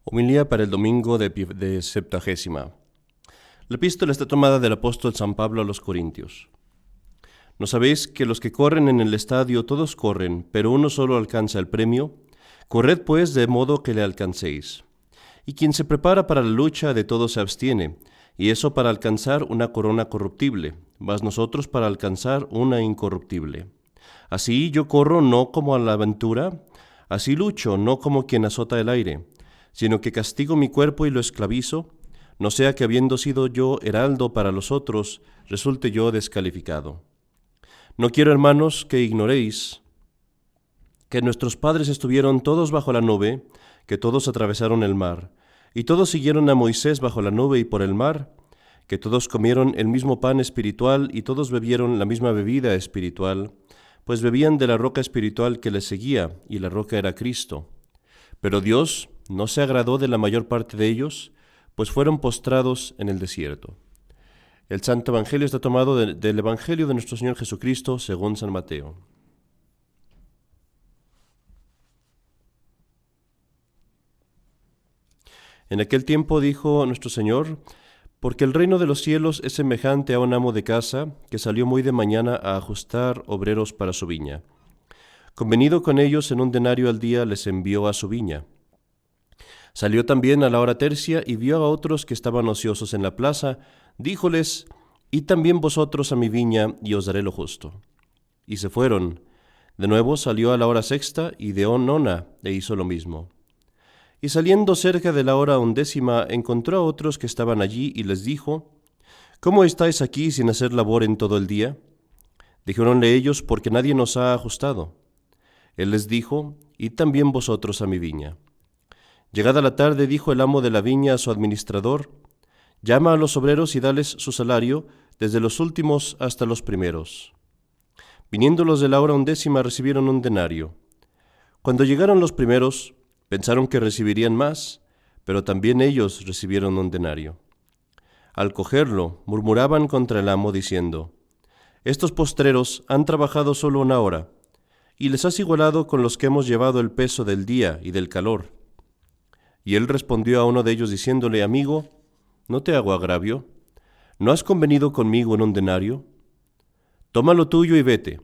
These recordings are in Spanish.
Homilía para el domingo de Septuagésima. La epístola está tomada del apóstol San Pablo a los Corintios. ¿No sabéis que los que corren en el estadio todos corren, pero uno solo alcanza el premio? Corred pues de modo que le alcancéis. Y quien se prepara para la lucha de todo se abstiene, y eso para alcanzar una corona corruptible, mas nosotros para alcanzar una incorruptible. Así yo corro no como a la aventura, así lucho no como quien azota el aire, sino que castigo mi cuerpo y lo esclavizo, no sea que habiendo sido yo heraldo para los otros, resulte yo descalificado. No quiero, hermanos, que ignoréis que nuestros padres estuvieron todos bajo la nube, que todos atravesaron el mar, y todos siguieron a Moisés bajo la nube y por el mar, que todos comieron el mismo pan espiritual y todos bebieron la misma bebida espiritual, pues bebían de la roca espiritual que les seguía, y la roca era Cristo. Pero Dios no se agradó de la mayor parte de ellos, pues fueron postrados en el desierto. El Santo Evangelio está tomado del Evangelio de nuestro Señor Jesucristo según San Mateo. En aquel tiempo dijo nuestro Señor: porque el reino de los cielos es semejante a un amo de casa que salió muy de mañana a ajustar obreros para su viña. Convenido con ellos en un denario al día, les envió a su viña. Salió también a la hora tercia y vio a otros que estaban ociosos en la plaza. Díjoles: id también vosotros a mi viña, y os daré lo justo. Y se fueron. De nuevo salió a la hora sexta y de nona, e hizo lo mismo. Y saliendo cerca de la hora 11, encontró a otros que estaban allí, y les dijo: ¿cómo estáis aquí sin hacer labor en todo el día? Dijéronle ellos: porque nadie nos ha ajustado. Él les dijo: id también vosotros a mi viña. Llegada la tarde, dijo el amo de la viña a su administrador: llama a los obreros y dales su salario, desde los últimos hasta los primeros. Viniendo los de la hora 11, recibieron un denario. Cuando llegaron los primeros, pensaron que recibirían más, pero también ellos recibieron un denario. Al cogerlo, murmuraban contra el amo, diciendo: estos postreros han trabajado solo una hora, y les has igualado con los que hemos llevado el peso del día y del calor. Y él respondió a uno de ellos diciéndole: amigo, no te hago agravio. ¿No has convenido conmigo en un denario? Toma lo tuyo y vete.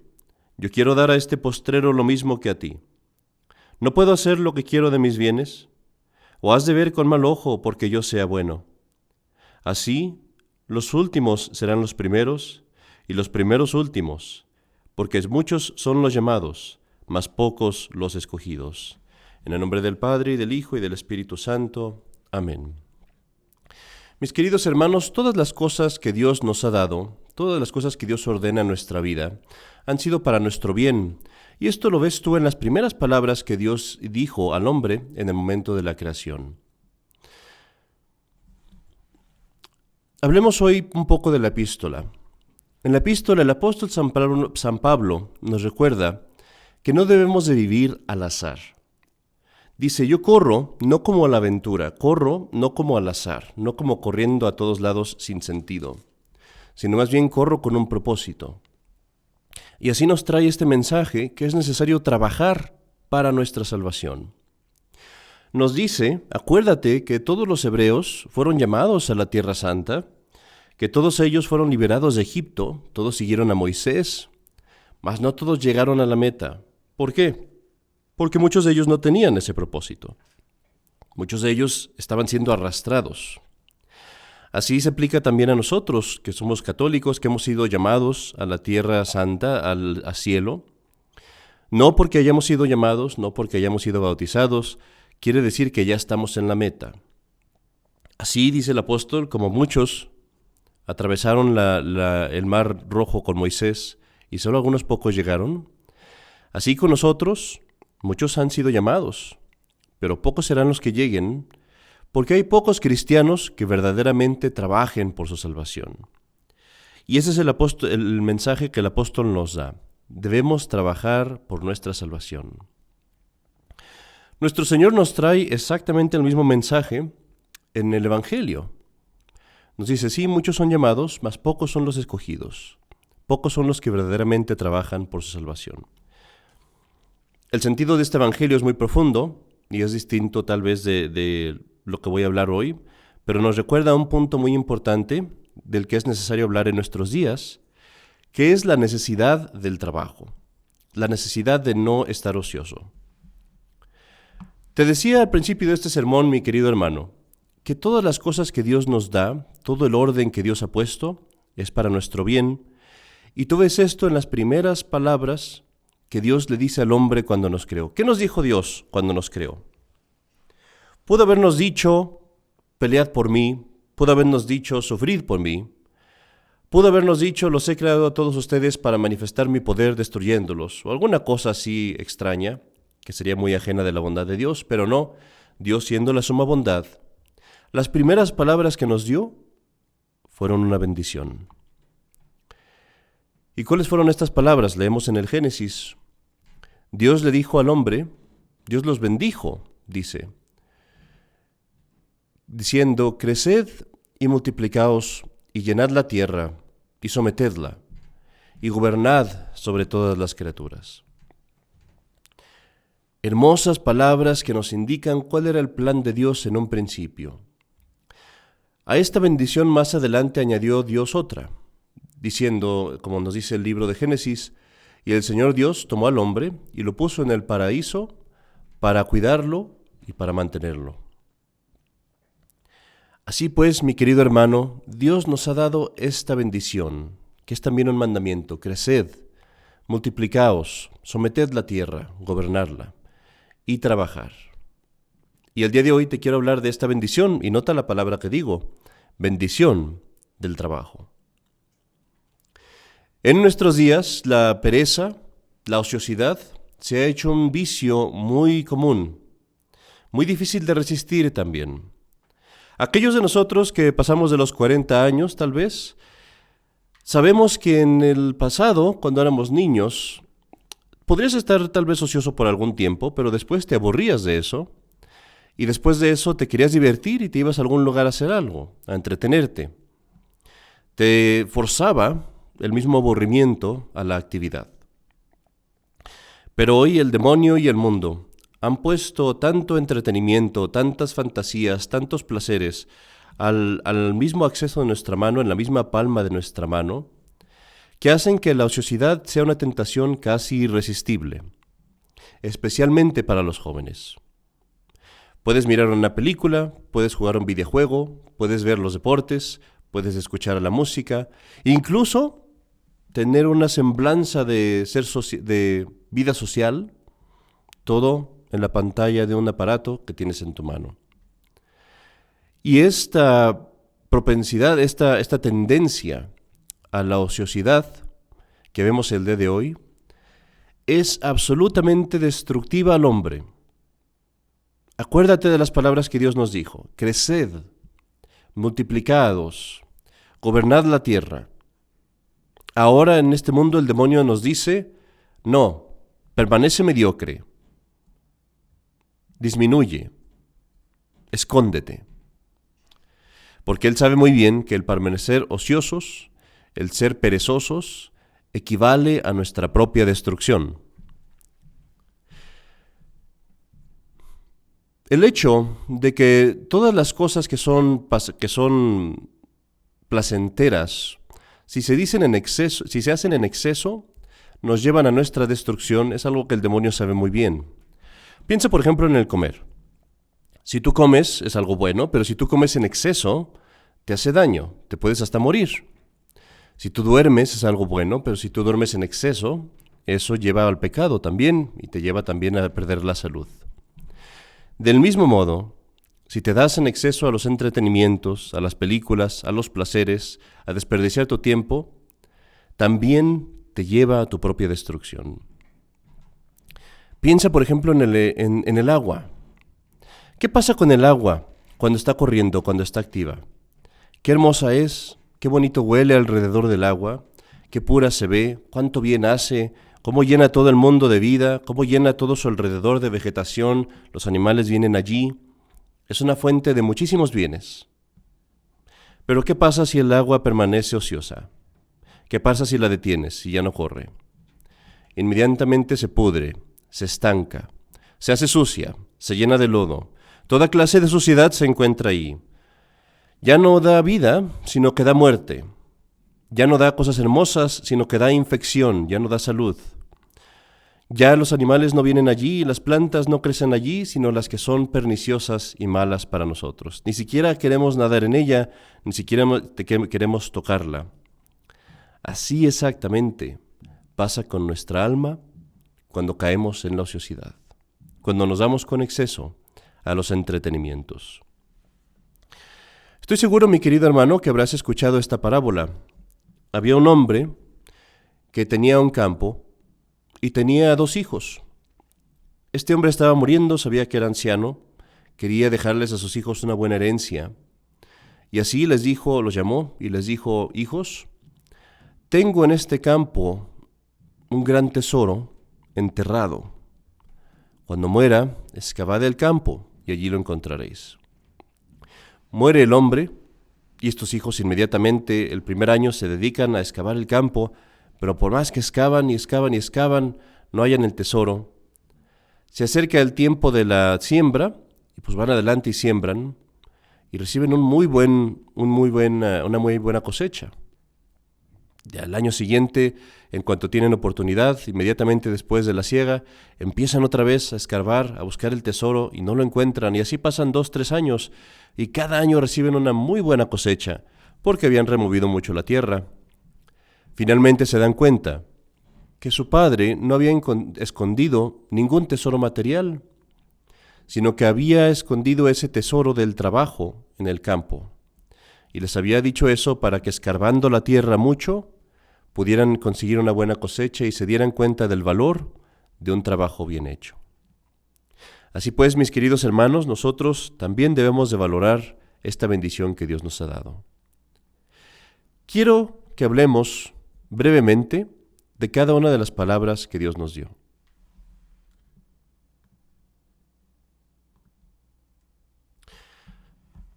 Yo quiero dar a este postrero lo mismo que a ti. ¿No puedo hacer lo que quiero de mis bienes? ¿O has de ver con mal ojo porque yo sea bueno? Así, los últimos serán los primeros, y los primeros últimos, porque muchos son los llamados, mas pocos los escogidos. En el nombre del Padre, y del Hijo, y del Espíritu Santo. Amén. Mis queridos hermanos, todas las cosas que Dios nos ha dado, todas las cosas que Dios ordena en nuestra vida, han sido para nuestro bien. Y esto lo ves tú en las primeras palabras que Dios dijo al hombre en el momento de la creación. Hablemos hoy un poco de la epístola. En la epístola, el apóstol San Pablo nos recuerda que no debemos de vivir al azar. Dice: yo corro no como a la aventura, corro no como al azar, no como corriendo a todos lados sin sentido, sino más bien corro con un propósito. Y así nos trae este mensaje que es necesario trabajar para nuestra salvación. Nos dice: acuérdate que todos los hebreos fueron llamados a la Tierra Santa, que todos ellos fueron liberados de Egipto, todos siguieron a Moisés, mas no todos llegaron a la meta. ¿Por qué? Porque muchos de ellos no tenían ese propósito. Muchos de ellos estaban siendo arrastrados. Así se aplica también a nosotros, que somos católicos, que hemos sido llamados a la Tierra Santa, al cielo. No porque hayamos sido llamados, no porque hayamos sido bautizados, quiere decir que ya estamos en la meta. Así dice el apóstol: como muchos atravesaron el mar rojo con Moisés y solo algunos pocos llegaron, así con nosotros, muchos han sido llamados, pero pocos serán los que lleguen, porque hay pocos cristianos que verdaderamente trabajen por su salvación. Y ese es el mensaje que el apóstol nos da. Debemos trabajar por nuestra salvación. Nuestro Señor nos trae exactamente el mismo mensaje en el Evangelio. Nos dice: sí, muchos son llamados, mas pocos son los escogidos. Pocos son los que verdaderamente trabajan por su salvación. El sentido de este Evangelio es muy profundo, y es distinto tal vez de lo que voy a hablar hoy, pero nos recuerda un punto muy importante del que es necesario hablar en nuestros días, que es la necesidad del trabajo, la necesidad de no estar ocioso. Te decía al principio de este sermón, mi querido hermano, que todas las cosas que Dios nos da, todo el orden que Dios ha puesto, es para nuestro bien, y tú ves esto en las primeras palabras que Dios le dice al hombre cuando nos creó. ¿Qué nos dijo Dios cuando nos creó? Pudo habernos dicho, pelead por mí, pudo habernos dicho, sufrid por mí, pudo habernos dicho, los he creado a todos ustedes para manifestar mi poder destruyéndolos, o alguna cosa así extraña, que sería muy ajena de la bondad de Dios, pero no, Dios siendo la suma bondad. Las primeras palabras que nos dio fueron una bendición. ¿Y cuáles fueron estas palabras? Leemos en el Génesis. Dios le dijo al hombre, Dios los bendijo, dice, diciendo, creced y multiplicaos y llenad la tierra y sometedla y gobernad sobre todas las criaturas. Hermosas palabras que nos indican cuál era el plan de Dios en un principio. A esta bendición más adelante añadió Dios otra, diciendo, como nos dice el libro de Génesis, y el Señor Dios tomó al hombre y lo puso en el paraíso para cuidarlo y para mantenerlo. Así pues, mi querido hermano, Dios nos ha dado esta bendición, que es también un mandamiento: creced, multiplicaos, someted la tierra, gobernarla y trabajar. Y el día de hoy te quiero hablar de esta bendición, y nota la palabra que digo, bendición del trabajo. En nuestros días, la pereza, la ociosidad, se ha hecho un vicio muy común, muy difícil de resistir también. Aquellos de nosotros que pasamos de los 40 años, tal vez, sabemos que en el pasado, cuando éramos niños, podrías estar tal vez ocioso por algún tiempo, pero después te aburrías de eso, y después de eso te querías divertir y te ibas a algún lugar a hacer algo, a entretenerte. Te forzaba el mismo aburrimiento a la actividad. Pero hoy el demonio y el mundo han puesto tanto entretenimiento, tantas fantasías, tantos placeres al mismo acceso de nuestra mano, en la misma palma de nuestra mano, que hacen que la ociosidad sea una tentación casi irresistible, especialmente para los jóvenes. Puedes mirar una película, puedes jugar un videojuego, puedes ver los deportes, puedes escuchar la música, incluso tener una semblanza de de vida social, todo en la pantalla de un aparato que tienes en tu mano. Y esta propensidad, esta tendencia a la ociosidad que vemos el día de hoy, es absolutamente destructiva al hombre. Acuérdate de las palabras que Dios nos dijo: creced, multiplicados, gobernad la tierra. Ahora en este mundo el demonio nos dice, no, permanece mediocre, disminuye, escóndete. Porque él sabe muy bien que el permanecer ociosos, el ser perezosos, equivale a nuestra propia destrucción. El hecho de que todas las cosas que son placenteras, si se hacen en exceso, nos llevan a nuestra destrucción, es algo que el demonio sabe muy bien. Piensa, por ejemplo, en el comer. Si tú comes, es algo bueno, pero si tú comes en exceso, te hace daño, te puedes hasta morir. Si tú duermes, es algo bueno, pero si tú duermes en exceso, eso lleva al pecado también, y te lleva también a perder la salud. Del mismo modo, si te das en exceso a los entretenimientos, a las películas, a los placeres, a desperdiciar tu tiempo, también te lleva a tu propia destrucción. Piensa, por ejemplo, en el agua. ¿Qué pasa con el agua cuando está corriendo, cuando está activa? Qué hermosa es, qué bonito huele alrededor del agua, qué pura se ve, cuánto bien hace, cómo llena todo el mundo de vida, cómo llena todo su alrededor de vegetación, los animales vienen allí. Es una fuente de muchísimos bienes. Pero ¿qué pasa si el agua permanece ociosa? ¿Qué pasa si la detienes, si ya no corre? Inmediatamente se pudre, se estanca, se hace sucia, se llena de lodo. Toda clase de suciedad se encuentra ahí. Ya no da vida, sino que da muerte. Ya no da cosas hermosas, sino que da infección, ya no da salud. Ya los animales no vienen allí, las plantas no crecen allí, sino las que son perniciosas y malas para nosotros. Ni siquiera queremos nadar en ella, ni siquiera queremos tocarla. Así exactamente pasa con nuestra alma cuando caemos en la ociosidad, cuando nos damos con exceso a los entretenimientos. Estoy seguro, mi querido hermano, que habrás escuchado esta parábola. Había un hombre que tenía un campo y tenía 2 hijos. Este hombre estaba muriendo, sabía que era anciano, quería dejarles a sus hijos una buena herencia. Y así los llamó y les dijo: hijos, tengo en este campo un gran tesoro enterrado. Cuando muera, excavad el campo y allí lo encontraréis. Muere el hombre y estos hijos inmediatamente el primer año se dedican a excavar el campo, pero por más que excavan y excavan y excavan, no hallan el tesoro. Se acerca el tiempo de la siembra y pues van adelante y siembran y reciben una muy buena cosecha. Ya el año siguiente, en cuanto tienen oportunidad, inmediatamente después de la siega, empiezan otra vez a escarbar, a buscar el tesoro y no lo encuentran. Y así pasan 2, 3 años y cada año reciben una muy buena cosecha porque habían removido mucho la tierra. Finalmente se dan cuenta que su padre no había escondido ningún tesoro material, sino que había escondido ese tesoro del trabajo en el campo. Y les había dicho eso para que escarbando la tierra mucho, pudieran conseguir una buena cosecha y se dieran cuenta del valor de un trabajo bien hecho. Así pues, mis queridos hermanos, nosotros también debemos de valorar esta bendición que Dios nos ha dado. Quiero que hablemos brevemente de cada una de las palabras que Dios nos dio.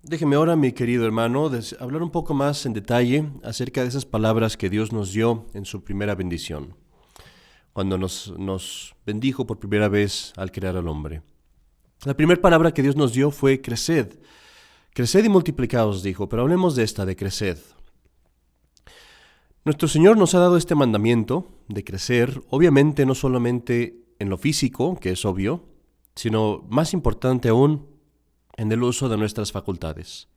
Déjeme ahora, mi querido hermano, hablar un poco más en detalle acerca de esas palabras que Dios nos dio en su primera bendición, cuando nos bendijo por primera vez al crear al hombre. La primera palabra que Dios nos dio fue creced. Creced y multiplicaos, dijo, pero hablemos de esta, de creced. Nuestro Señor nos ha dado este mandamiento de crecer, obviamente no solamente en lo físico, que es obvio, sino más importante aún, en el uso de nuestras facultades.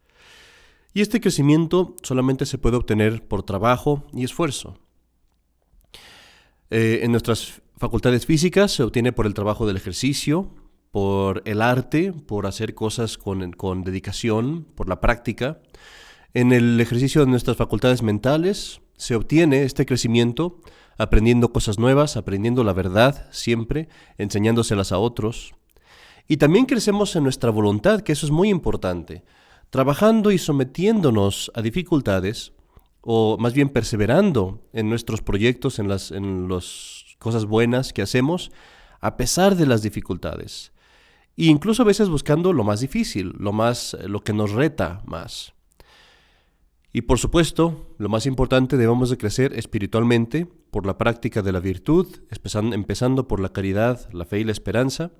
Y este crecimiento solamente se puede obtener por trabajo y esfuerzo. En nuestras facultades físicas se obtiene por el trabajo del ejercicio, por el arte, por hacer cosas con dedicación, por la práctica. En el ejercicio de nuestras facultades mentales se obtiene este crecimiento aprendiendo cosas nuevas, aprendiendo la verdad siempre, enseñándoselas a otros. Y también crecemos en nuestra voluntad, que eso es muy importante, trabajando y sometiéndonos a dificultades, o más bien perseverando en nuestros proyectos, en las cosas buenas que hacemos, a pesar de las dificultades. E incluso a veces buscando lo más difícil, lo que nos reta más. Y por supuesto, lo más importante, debemos de crecer espiritualmente por la práctica de la virtud, empezando por la caridad, la fe y la esperanza,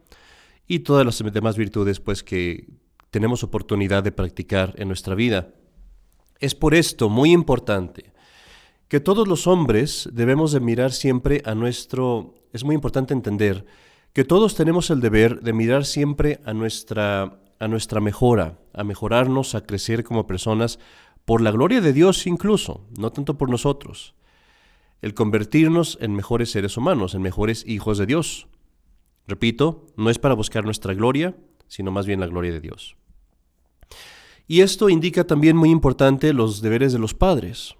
y todas las demás virtudes pues que tenemos oportunidad de practicar en nuestra vida. Es por esto muy importante que todos los hombres debemos de mirar siempre es muy importante entender que todos tenemos el deber de mirar siempre a nuestra mejora, a mejorarnos, a crecer como personas, por la gloria de Dios incluso, no tanto por nosotros. El convertirnos en mejores seres humanos, en mejores hijos de Dios. Repito, no es para buscar nuestra gloria, sino más bien la gloria de Dios. Y esto indica también muy importante los deberes de los padres.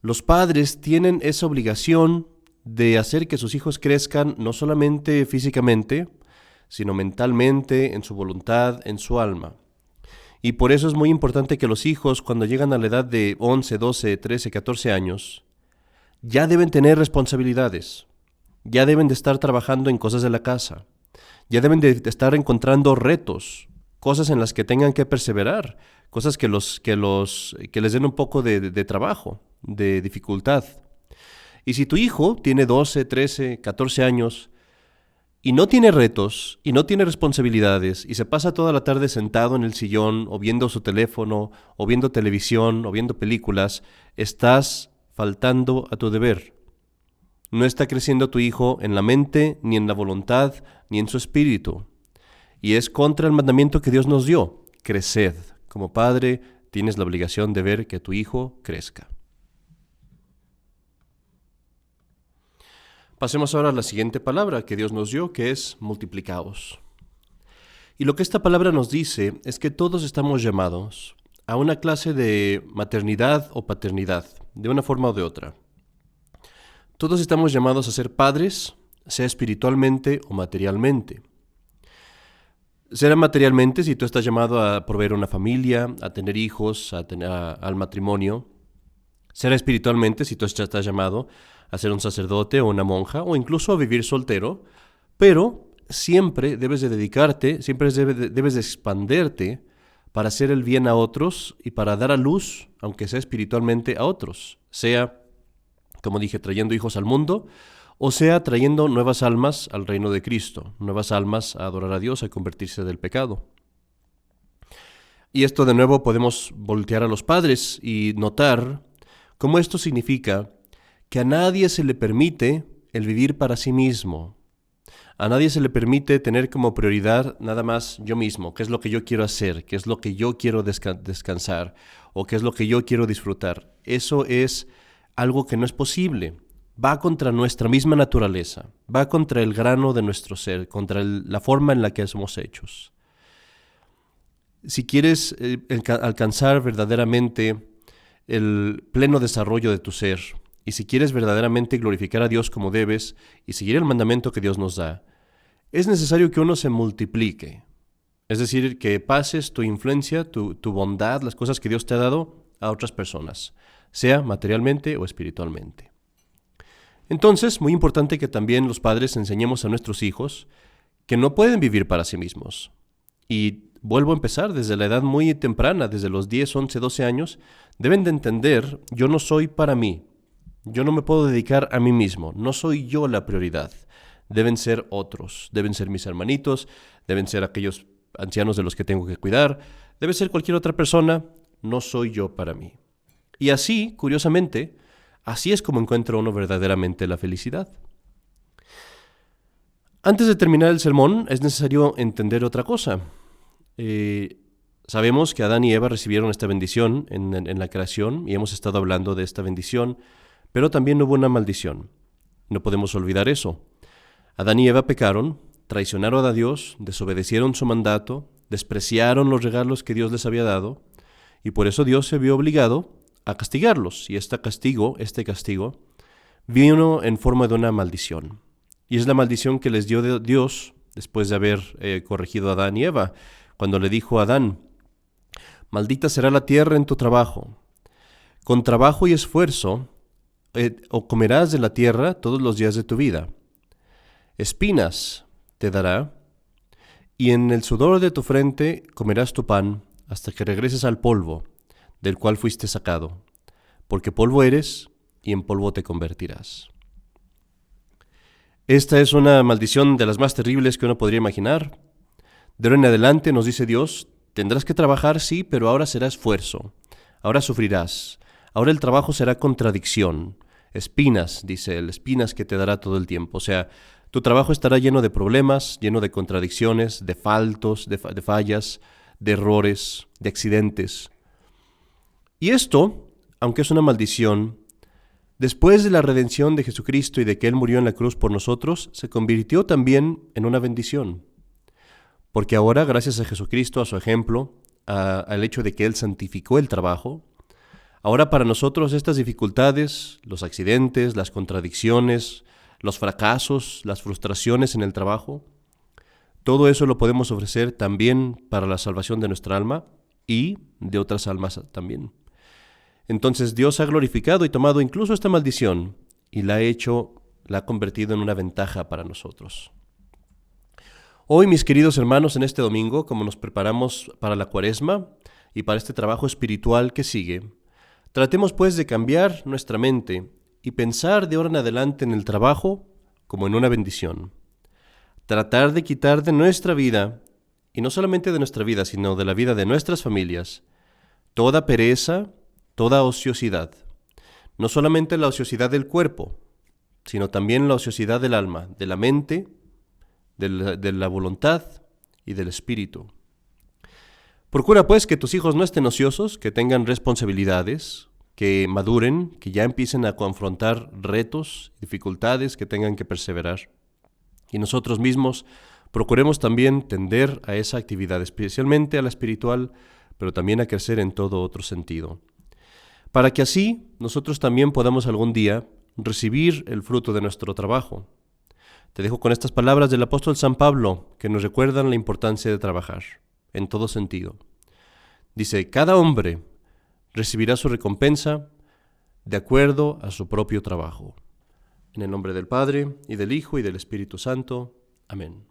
Los padres tienen esa obligación de hacer que sus hijos crezcan no solamente físicamente, sino mentalmente, en su voluntad, en su alma. Y por eso es muy importante que los hijos, cuando llegan a la edad de 11, 12, 13, 14 años, ya deben tener responsabilidades. Ya deben de estar trabajando en cosas de la casa. Ya deben de estar encontrando retos, cosas en las que tengan que perseverar, cosas que les den un poco de trabajo, de dificultad. Y si tu hijo tiene 12, 13, 14 años y no tiene retos, y no tiene responsabilidades, y se pasa toda la tarde sentado en el sillón, o viendo su teléfono, o viendo televisión, o viendo películas, estás faltando a tu deber. No está creciendo tu hijo en la mente, ni en la voluntad, ni en su espíritu. Y es contra el mandamiento que Dios nos dio: creced. Como padre, tienes la obligación de ver que tu hijo crezca. Pasemos ahora a la siguiente palabra que Dios nos dio, que es multiplicaos. Y lo que esta palabra nos dice es que todos estamos llamados a una clase de maternidad o paternidad, de una forma o de otra. Todos estamos llamados a ser padres, sea espiritualmente o materialmente. Será materialmente si tú estás llamado a proveer una familia, a tener hijos, al matrimonio. Será espiritualmente si tú estás llamado a ser un sacerdote o una monja, o incluso a vivir soltero, pero siempre debes de dedicarte, siempre debes de expanderte para hacer el bien a otros y para dar a luz, aunque sea espiritualmente, a otros, sea, como dije, trayendo hijos al mundo, o sea, trayendo nuevas almas al reino de Cristo, nuevas almas a adorar a Dios, a convertirse del pecado. Y esto de nuevo podemos voltear a los padres y notar cómo esto significa que a nadie se le permite el vivir para sí mismo. A nadie se le permite tener como prioridad nada más yo mismo, qué es lo que yo quiero hacer, qué es lo que yo quiero descansar, o qué es lo que yo quiero disfrutar. Eso es algo que no es posible. Va contra nuestra misma naturaleza, va contra el grano de nuestro ser, contra la forma en la que somos hechos. Si quieres alcanzar verdaderamente el pleno desarrollo de tu ser, y si quieres verdaderamente glorificar a Dios como debes y seguir el mandamiento que Dios nos da, es necesario que uno se multiplique. Es decir, que pases tu influencia, tu bondad, las cosas que Dios te ha dado a otras personas, sea materialmente o espiritualmente. Entonces, muy importante que también los padres enseñemos a nuestros hijos que no pueden vivir para sí mismos. Y vuelvo a empezar desde la edad muy temprana, desde los 10, 11, 12 años, deben de entender, yo no soy para mí. Yo no me puedo dedicar a mí mismo, no soy yo la prioridad. Deben ser otros, deben ser mis hermanitos, deben ser aquellos ancianos de los que tengo que cuidar, debe ser cualquier otra persona, no soy yo para mí. Y así, curiosamente, así es como encuentra uno verdaderamente la felicidad. Antes de terminar el sermón, es necesario entender otra cosa. Sabemos que Adán y Eva recibieron esta bendición en la creación y hemos estado hablando de esta bendición, pero también hubo una maldición. No podemos olvidar eso. Adán y Eva pecaron, traicionaron a Dios, desobedecieron su mandato, despreciaron los regalos que Dios les había dado, y por eso Dios se vio obligado a castigarlos. Y este castigo, vino en forma de una maldición. Y es la maldición que les dio Dios después de haber corregido a Adán y Eva, cuando le dijo a Adán: maldita será la tierra en tu trabajo. Con trabajo y esfuerzo o comerás de la tierra todos los días de tu vida. Espinas te dará, y en el sudor de tu frente comerás tu pan hasta que regreses al polvo, del cual fuiste sacado, porque polvo eres y en polvo te convertirás. Esta es una maldición de las más terribles que uno podría imaginar. De ahora en adelante, nos dice Dios, tendrás que trabajar, sí, pero ahora será esfuerzo, ahora sufrirás, ahora el trabajo será contradicción. Espinas, dice él, espinas que te dará todo el tiempo. O sea, tu trabajo estará lleno de problemas, lleno de contradicciones, de faltos, de fallas, de errores, de accidentes. Y esto, aunque es una maldición, después de la redención de Jesucristo y de que Él murió en la cruz por nosotros, se convirtió también en una bendición. Porque ahora, gracias a Jesucristo, a su ejemplo, al hecho de que Él santificó el trabajo, ahora para nosotros estas dificultades, los accidentes, las contradicciones, los fracasos, las frustraciones en el trabajo, todo eso lo podemos ofrecer también para la salvación de nuestra alma y de otras almas también. Entonces Dios ha glorificado y tomado incluso esta maldición y la ha convertido en una ventaja para nosotros. Hoy, mis queridos hermanos, en este domingo, como nos preparamos para la Cuaresma y para este trabajo espiritual que sigue, tratemos pues de cambiar nuestra mente y pensar de ahora en adelante en el trabajo como en una bendición. tratar de quitar de nuestra vida, y no solamente de nuestra vida, sino de la vida de nuestras familias, toda pereza, toda ociosidad. No solamente la ociosidad del cuerpo, sino también la ociosidad del alma, de la mente, de la voluntad y del espíritu. Procura pues que tus hijos no estén ociosos, que tengan responsabilidades, que maduren, que ya empiecen a confrontar retos, dificultades, que tengan que perseverar. Y nosotros mismos procuremos también tender a esa actividad, especialmente a la espiritual, pero también a crecer en todo otro sentido. Para que así nosotros también podamos algún día recibir el fruto de nuestro trabajo. Te dejo con estas palabras del apóstol San Pablo, que nos recuerdan la importancia de trabajar, en todo sentido. Dice, cada hombre recibirá su recompensa de acuerdo a su propio trabajo. En el nombre del Padre, y del Hijo, y del Espíritu Santo. Amén.